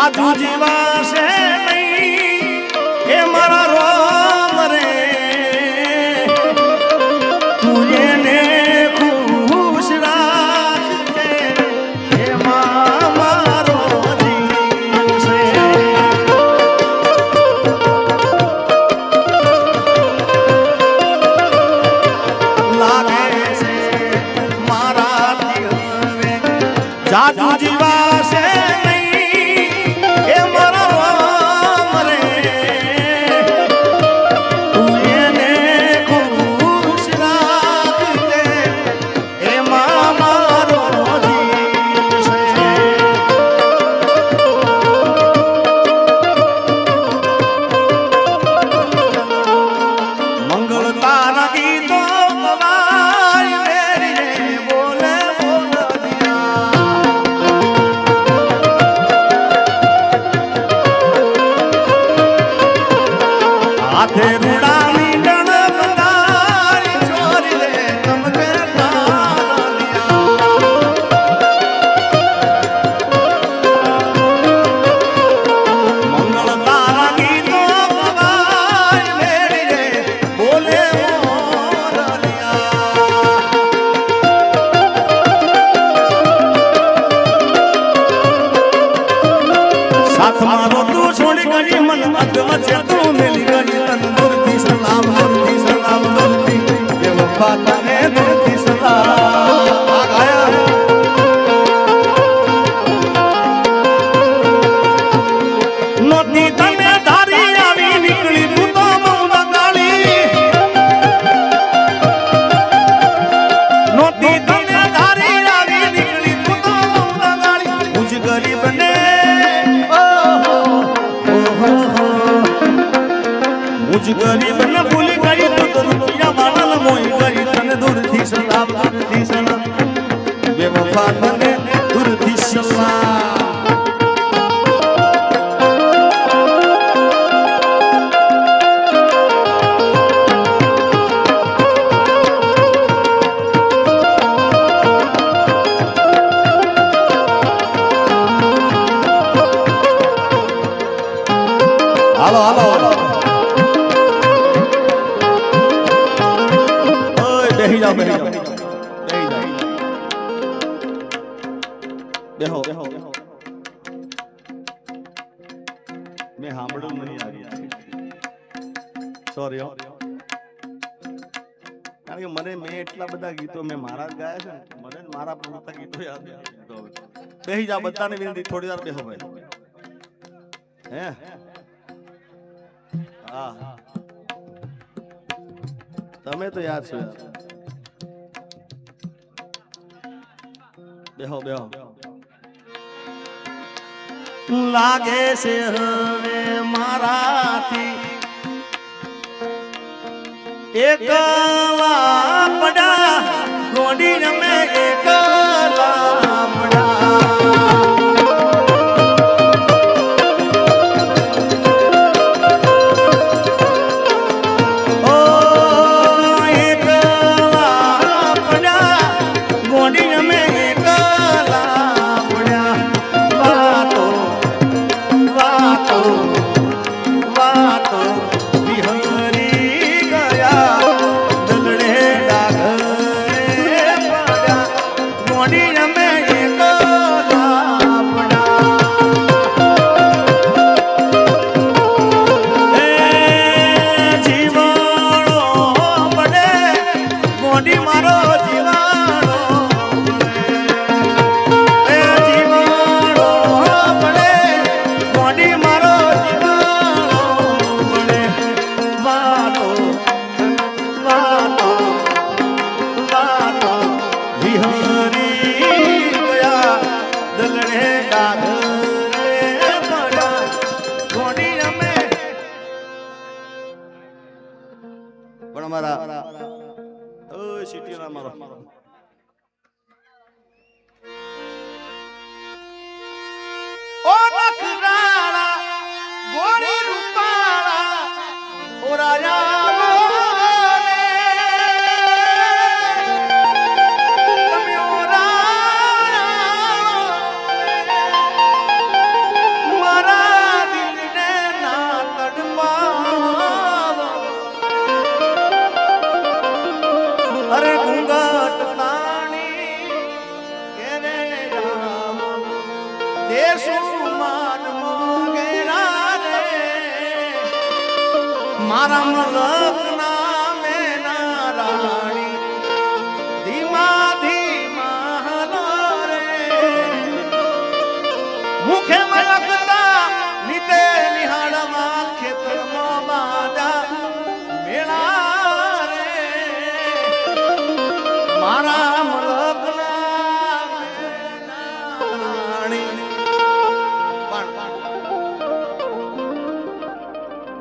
જાજુ જીવાશે નહીં એ મારા રોમ રે તું એને ખુશ રાખજે એમાં મારો જીવ છે લાગે છે મારાથી હવે જાજુ જીવાશે ગરીબ ને ભૂલી ગઈ તો રૂપિયા માણસ મોઈ ગઈ તને દૂરથી સલામ દૂરથી સલામ બેવફા તને દૂરથી સલામ હાલો હાલો હાલો બેહી જાઓ બેહી જાઓ બેહો બેહો મેં સાંભળ્યું નહીં આવી સોરી કારણ કે મને મેં એટલા બધા ગીતો મેં મારા જ ગાયા છે ને મને મારા પૂરતા ગીતો યાદ બેહી જાઓ બધાને વિનંતી થોડી વાર બેહો ભાઈ હે હા તમે તો યાદ છો બેહો બેહો લાગે છે હવે મારાથી એકલા પડા ગોડી રમે એકલા પડા મારા મલક